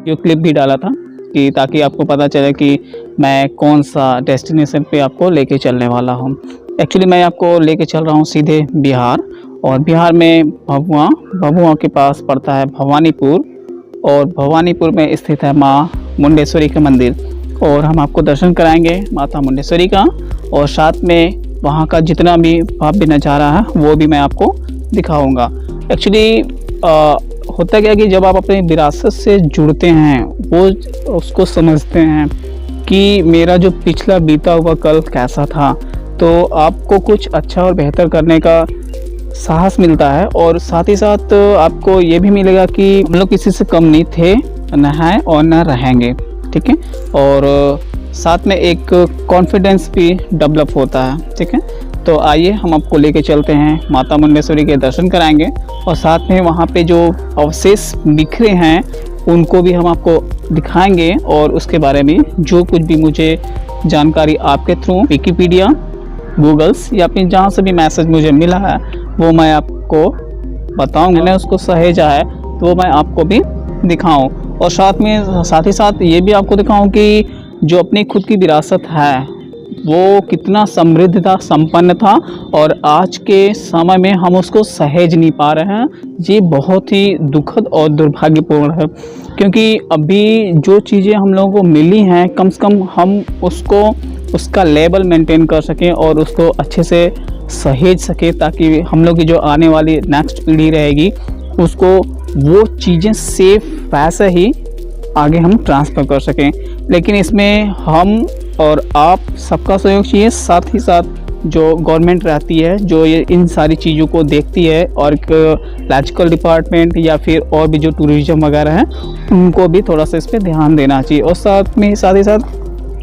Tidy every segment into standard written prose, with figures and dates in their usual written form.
Video clip भी डाला था कि ताकि आपको पता चले कि मैं कौन सा डेस्टिनेशन पे आपको लेके चलने वाला हूँ। एक्चुअली मैं आपको लेके चल रहा हूँ सीधे बिहार, और बिहार में भभुआ भभुआ के पास पड़ता है भवानीपुर, और भवानीपुर में स्थित है माँ मुंडेश्वरी का मंदिर, और हम आपको दर्शन कराएंगे माता मुंडेश्वरी का, और साथ में वहाँ का जितना भी भव्य नज़ारा है वो भी मैं आपको दिखाऊंगा। एक्चुअली होता क्या है कि जब आप अपनी विरासत से जुड़ते हैं, वो उसको समझते हैं कि मेरा जो पिछला बीता हुआ कल कैसा था, तो आपको कुछ अच्छा और बेहतर करने का साहस मिलता है, और साथ ही साथ आपको ये भी मिलेगा कि हम लोग किसी से कम नहीं थे, न हैं और न रहेंगे। ठीक है, और साथ में एक कॉन्फिडेंस भी डेवलप होता है। ठीक है, तो आइए हम आपको लेके चलते हैं, माता मुंडेश्वरी के दर्शन कराएंगे, और साथ में वहाँ पे जो अवशेष बिखरे हैं उनको भी हम आपको दिखाएंगे, और उसके बारे में जो कुछ भी मुझे जानकारी आपके थ्रू विकिपीडिया, गूगल्स या फिर जहाँ से भी मैसेज मुझे मिला है वो मैं आपको बताऊँगा। मैंने उसको सहेजा है तो वो मैं आपको भी दिखाऊँ, और साथ ही साथ ये भी आपको दिखाऊँ कि जो अपनी खुद की विरासत है वो कितना समृद्ध था, संपन्न था, और आज के समय में हम उसको सहेज नहीं पा रहे हैं। ये बहुत ही दुखद और दुर्भाग्यपूर्ण है, क्योंकि अभी जो चीज़ें हम लोगों को मिली हैं, कम से कम हम उसका लेवल मेंटेन कर सकें और उसको अच्छे से सहेज सकें, ताकि हम लोग की जो आने वाली नेक्स्ट पीढ़ी रहेगी उसको वो चीज़ें सेफ वैसे ही आगे हम ट्रांसफ़र कर सकें। लेकिन इसमें हम और आप सबका सहयोग चाहिए, साथ ही साथ जो गवर्नमेंट रहती है जो ये इन सारी चीज़ों को देखती है, और लॉजिकल डिपार्टमेंट या फिर और भी जो टूरिज़्म वगैरह हैं उनको भी थोड़ा सा इस पर ध्यान देना चाहिए। और साथ ही साथ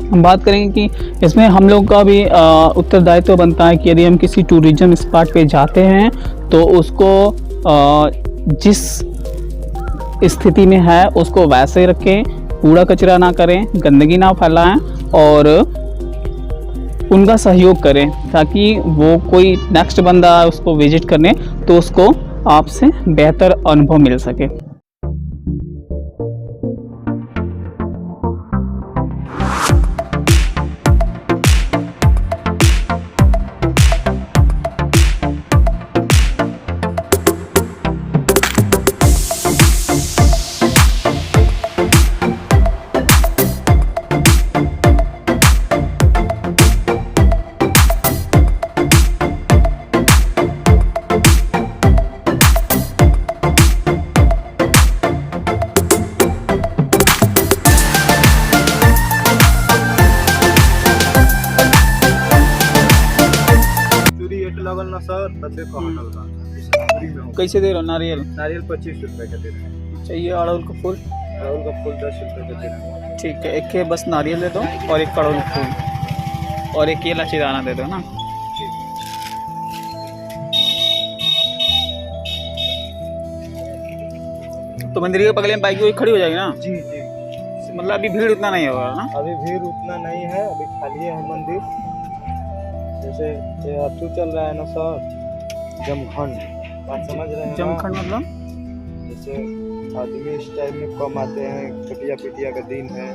हम बात करेंगे कि इसमें हम लोग का भी उत्तरदायित्व बनता है कि यदि हम किसी टूरिज़्म स्पॉट पे जाते हैं तो उसको जिस स्थिति में है उसको वैसे रखें, कूड़ा कचरा ना करें, गंदगी ना फैलाएं, और उनका सहयोग करें, ताकि वो कोई नेक्स्ट बंदा उसको विजिट करने तो उसको आपसे बेहतर अनुभव मिल सके। कैसे दे रहे हो नारियल? नारियल 25 रुपए का दे रहे हैं। चाहिए अड़हुल का फूल? अड़हुल का फूल 10 रुपए का दे रहे हैं। ठीक है, एक के बस नारियल दे दो और एक अड़हुल फूल, और एक केला चिदाना दे दो ना। तो मंदिर के बगल में बाइक वही खड़ी हो जाएगी ना? जी जी, मतलब अभी भीड़ उतना नहीं होगा ना? अभी भीड़ उतना नहीं है, अभी खाली है मंदिर। जैसे ये अथू चल रहा है ना सर, जमखंड, बात समझ रहे हैं? जमखंड मतलब जैसे आदमी इस टाइम में कम आते हैं, कटिया पिटिया का दिन है।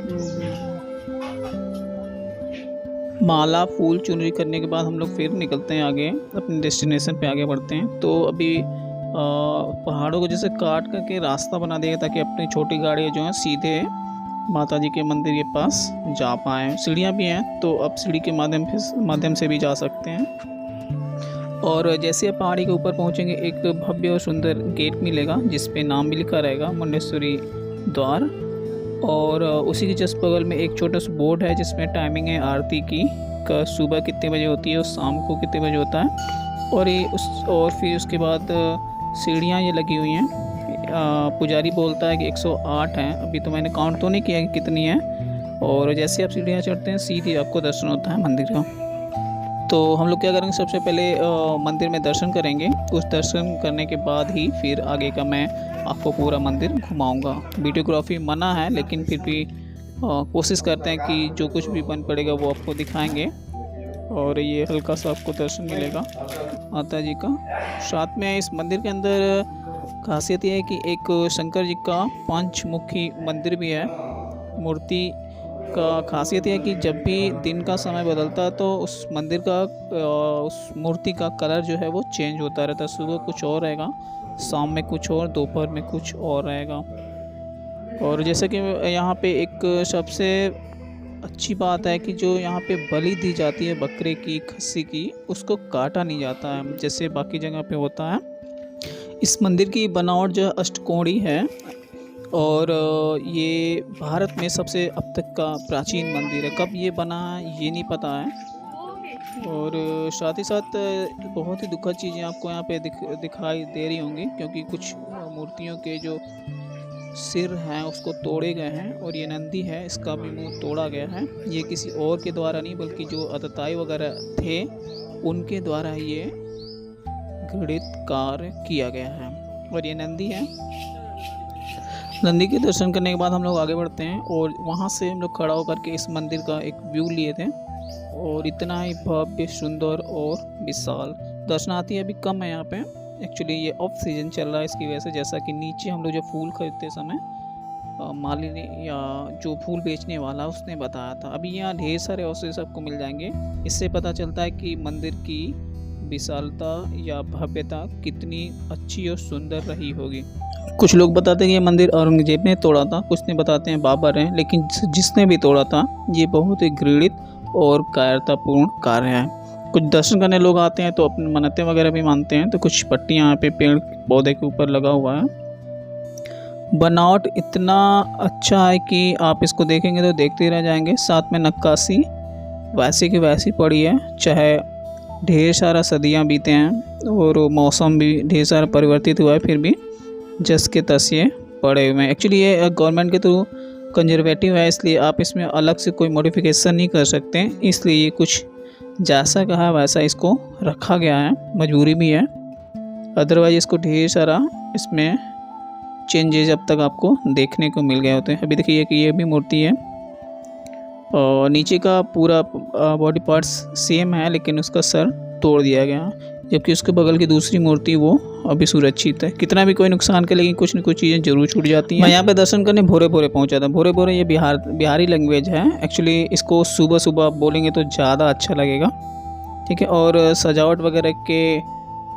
माला फूल चुनरी करने के बाद हम लोग फिर निकलते हैं आगे, अपने डेस्टिनेशन पे आगे बढ़ते हैं। तो अभी पहाड़ों को जैसे काट करके रास्ता बना दिया ताकि अपनी छोटी गाड़ियाँ जो हैं सीधे माता जी के मंदिर के पास जा पाएँ। सीढ़ियाँ भी हैं तो अब सीढ़ी के माध्यम से भी जा सकते हैं। और जैसे आप पहाड़ी के ऊपर पहुँचेंगे एक भव्य और सुंदर गेट मिलेगा जिस पे नाम भी लिखा रहेगा मुंडेश्वरी द्वार, और उसी के जस्ट बगल में एक छोटा सा बोर्ड है जिसमें टाइमिंग है आरती की, सुबह कितने बजे होती है और शाम को कितने बजे होता है। और फिर उसके बाद सीढ़ियाँ ये लगी हुई हैं। पुजारी बोलता है कि 108 हैं, अभी तो मैंने काउंट तो नहीं किया कि कितनी है। और जैसे आप सीढ़ियाँ चढ़ते हैं सीधे आपको दर्शन होता है मंदिर का। तो हम लोग क्या करेंगे, सबसे पहले मंदिर में दर्शन करेंगे। उस दर्शन करने के बाद ही फिर आगे का मैं आपको पूरा मंदिर घुमाऊंगा। वीडियोग्राफी मना है लेकिन फिर भी कोशिश करते हैं कि जो कुछ भी बन पड़ेगा वो आपको दिखाएंगे। और ये हल्का सा आपको दर्शन मिलेगा माता जी का। साथ में इस मंदिर के अंदर खासियत यह है कि एक शंकर जी का पंचमुखी मंदिर भी है। मूर्ति का खासियत यह है कि जब भी दिन का समय बदलता है तो उस मंदिर का उस मूर्ति का कलर जो है वो चेंज होता रहता है। सुबह कुछ और रहेगा, शाम में कुछ और, दोपहर में कुछ और रहेगा। और जैसे कि यहाँ पे एक सबसे अच्छी बात है कि जो यहाँ पे बलि दी जाती है बकरे की, खस्सी की, उसको काटा नहीं जाता है जैसे बाकी जगह पे होता है। इस मंदिर की बनावट जो है अष्टकोणीय है और ये भारत में सबसे अब तक का प्राचीन मंदिर है। कब ये बना है ये नहीं पता है। और साथ ही साथ बहुत ही दुखद चीज़ें आपको यहाँ पे दिखाई दे रही होंगी, क्योंकि कुछ मूर्तियों के जो सिर हैं उसको तोड़े गए हैं और ये नंदी है, इसका भी मुंह तोड़ा गया है। ये किसी और के द्वारा नहीं बल्कि जो आतताई वगैरह थे उनके द्वारा ये घृणित कार्य किया गया है। और ये नंदी है। नंदी के दर्शन करने के बाद हम लोग आगे बढ़ते हैं और वहाँ से हम लोग खड़ा होकर के इस मंदिर का एक व्यू लिए थे और इतना ही भव्य, सुंदर और विशाल। दर्शनार्थी अभी कम है यहाँ पे। एक्चुअली ये ऑफ सीजन चल रहा है, इसकी वजह से जैसा कि नीचे हम लोग जो फूल खरीदते समय माली ने या जो फूल बेचने वाला उसने बताया था, अभी यहाँ ढेर सारे अवशेष आपको मिल जाएंगे। इससे पता चलता है कि मंदिर की विशालता या भव्यता कितनी अच्छी और सुंदर रही होगी। कुछ लोग बताते हैं कि ये मंदिर औरंगजेब ने तोड़ा था, कुछ ने बताते हैं बाबर हैं, लेकिन जिसने भी तोड़ा था ये बहुत ही घृणित और कायरतापूर्ण कार्य है। कुछ दर्शन करने लोग आते हैं तो अपनी मन्नतें वगैरह भी मानते हैं। तो कुछ पट्टियाँ यहाँ पे पेड़ पौधे के ऊपर लगा हुआ है। बनावट इतना अच्छा है कि आप इसको देखेंगे तो देखते ही रह जाएंगे। साथ में नक्काशी वैसी की वैसी पड़ी है, चाहे ढेर सारा सदियाँ बीते हैं और मौसम भी ढेर सारा परिवर्तित हुआ है, फिर भी जस के तस ये पड़े हुए हैं। एक्चुअली ये गवर्नमेंट के थ्रू कंजर्वेटिव है, इसलिए आप इसमें अलग से कोई मॉडिफिकेशन नहीं कर सकते, इसलिए ये कुछ जैसा कहा वैसा इसको रखा गया है, मजबूरी भी है। अदरवाइज इसको ढेर सारा इसमें चेंजेज अब तक आपको देखने को मिल गए होते हैं। अभी देखिए कि ये भी मूर्ति है और नीचे का पूरा बॉडी पार्ट्स सेम है, लेकिन उसका सर तोड़ दिया गया, जबकि उसके बगल की दूसरी मूर्ति वो अभी सुरक्षित है। कितना भी कोई नुकसान करे लेकिन कुछ न कुछ चीज़ें जरूर छूट जाती हैं। मैं यहाँ पे दर्शन करने भोरे भोरे पहुँचा था। भोरे भोरे ये बिहारी लैंग्वेज है। एक्चुअली इसको सुबह सुबह बोलेंगे तो ज़्यादा अच्छा लगेगा, ठीक है। और सजावट वगैरह के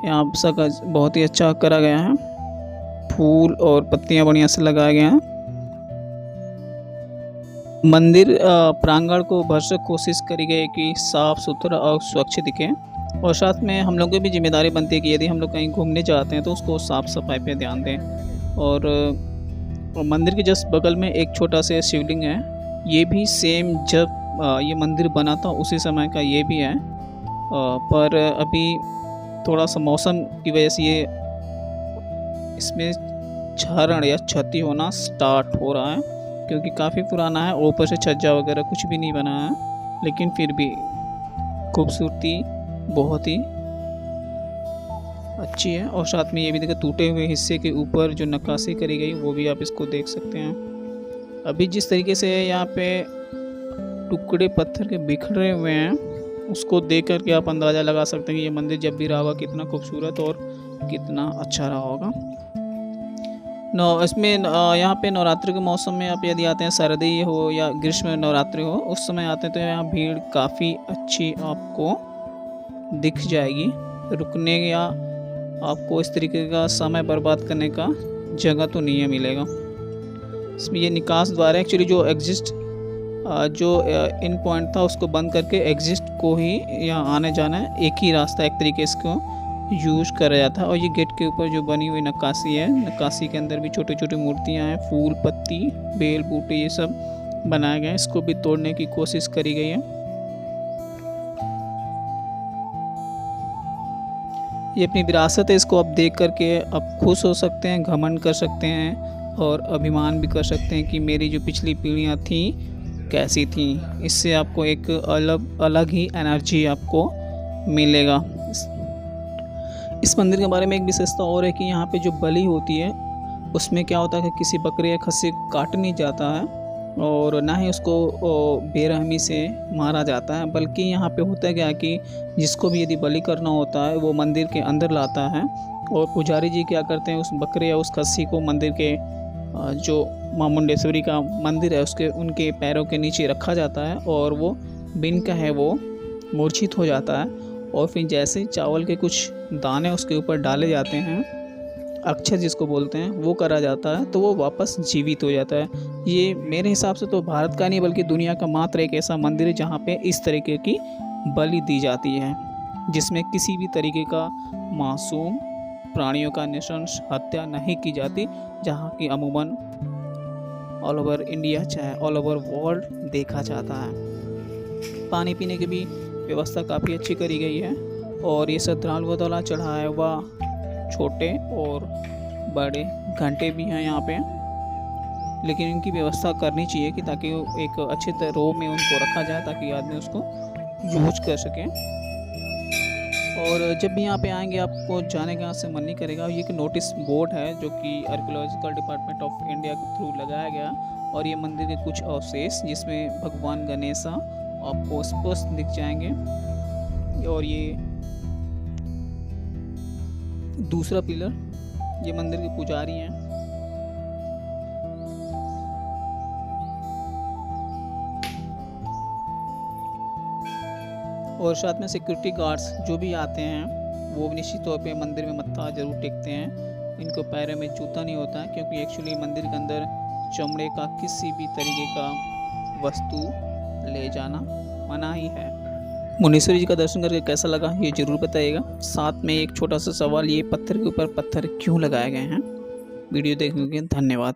यहाँ सब बहुत ही अच्छा करा गया है, फूल और पत्तियाँ बढ़िया से लगाए गए हैं। मंदिर प्रांगण को भरसक कोशिश करी गई कि साफ़ सुथरा और स्वच्छ दिखे, और साथ में हम लोगों की भी जिम्मेदारी बनती है कि यदि हम लोग कहीं घूमने जाते हैं तो उसको साफ़ सफाई पे ध्यान दें। और मंदिर के जस्ट बगल में एक छोटा सा शिवलिंग है, ये भी सेम जब ये मंदिर बना था उसी समय का ये भी है, पर अभी थोड़ा सा मौसम की वजह से ये इसमें क्षरण या क्षति होना स्टार्ट हो रहा है, क्योंकि काफ़ी पुराना है। ऊपर से छज्जा वगैरह कुछ भी नहीं बना है, लेकिन फिर भी खूबसूरती बहुत ही अच्छी है। और साथ में ये भी देखो टूटे हुए हिस्से के ऊपर जो नक्काशी करी गई वो भी आप इसको देख सकते हैं। अभी जिस तरीके से यहाँ पे टुकड़े पत्थर के बिखरे हुए हैं उसको देख करके आप अंदाज़ा लगा सकते हैं कि ये मंदिर जब भी रहा होगा कितना खूबसूरत और कितना अच्छा रहा होगा। इसमें यहाँ पे नवरात्रि के मौसम में आप यदि आते हैं, सर्दी हो या ग्रीष्म नवरात्रि हो, उस समय आते हैं तो यहाँ भीड़ काफ़ी अच्छी आपको दिख जाएगी। रुकने या आपको इस तरीके का समय बर्बाद करने का जगह तो नहीं है मिलेगा। इसमें ये निकास द्वार है। एक्चुअली जो एग्जिस्ट जो इन पॉइंट था उसको बंद करके एग्जिस्ट को ही यहाँ आने जाना है, एक ही रास्ता एक तरीके से इसको यूज करा जाता है। और ये गेट के ऊपर जो बनी हुई नक्काशी है, नक्काशी के अंदर भी छोटी छोटी मूर्तियाँ हैं, फूल पत्ती बेल बूटे ये सब बनाए गए हैं। इसको भी तोड़ने की कोशिश करी गई है। ये अपनी विरासत है, इसको आप देख करके आप खुश हो सकते हैं, घमंड कर सकते हैं और अभिमान भी कर सकते हैं कि मेरी जो पिछली पीढ़ियाँ थी कैसी थी। इससे आपको एक अलग ही एनर्जी आपको मिलेगा। इस मंदिर के बारे में एक विशेषता और है कि यहाँ पे जो बलि होती है उसमें क्या होता है कि किसी बकरे या खस्सी को काट नहीं जाता है, और ना ही उसको बेरहमी से मारा जाता है, बल्कि यहाँ पे होता है क्या कि जिसको भी यदि बलि करना होता है वो मंदिर के अंदर लाता है और पुजारी जी क्या करते हैं, उस बकरे या उस खस्सी को मंदिर के जो मां मुंडेश्वरी का मंदिर है उसके उनके पैरों के नीचे रखा जाता है और वो बिन का है वो मूर्छित हो जाता है। और फिर जैसे चावल के कुछ दाने उसके ऊपर डाले जाते हैं, अक्षर जिसको बोलते हैं, वो करा जाता है तो वो वापस जीवित हो जाता है। ये मेरे हिसाब से तो भारत का नहीं बल्कि दुनिया का मात्र एक ऐसा मंदिर है जहाँ पे इस तरीके की बलि दी जाती है, जिसमें किसी भी तरीके का मासूम प्राणियों का निशंस हत्या नहीं की जाती, जहाँ की अमूमन ऑल ओवर इंडिया चाहे ऑल ओवर वर्ल्ड देखा जाता है। पानी पीने की भी व्यवस्था काफ़ी अच्छी करी गई है और ये श्रद्धालुओं द्वारा चढ़ाया हुआ छोटे और बड़े घंटे भी हैं यहाँ पे, लेकिन इनकी व्यवस्था करनी चाहिए कि ताकि एक अच्छे रो में उनको रखा जाए ताकि आदमी उसको यूज कर सके। और जब भी यहाँ पे आएंगे आपको जाने का यहाँ से मन नहीं करेगा। ये एक नोटिस बोर्ड है जो कि आर्कियोलॉजिकल डिपार्टमेंट ऑफ इंडिया के थ्रू लगाया गया और ये मंदिर के कुछ अवशेष जिसमें भगवान गणेशा आपको स्पष्ट दिख जाएंगे। और ये दूसरा पिलर, ये मंदिर के पुजारी हैं। और साथ में सिक्योरिटी गार्ड्स जो भी आते हैं वो निश्चित तौर पे मंदिर में मत्था जरूर टेकते हैं। इनको पैरों में जूता नहीं होता है क्योंकि एक्चुअली मंदिर के अंदर चमड़े का किसी भी तरीके का वस्तु ले जाना मना ही है। मुंडेश्वरी जी का दर्शन करके कैसा लगा ये ज़रूर बताइएगा। साथ में एक छोटा सा सवाल, ये पत्थर के ऊपर पत्थर क्यों लगाए गए हैं? वीडियो देखने के लिए धन्यवाद।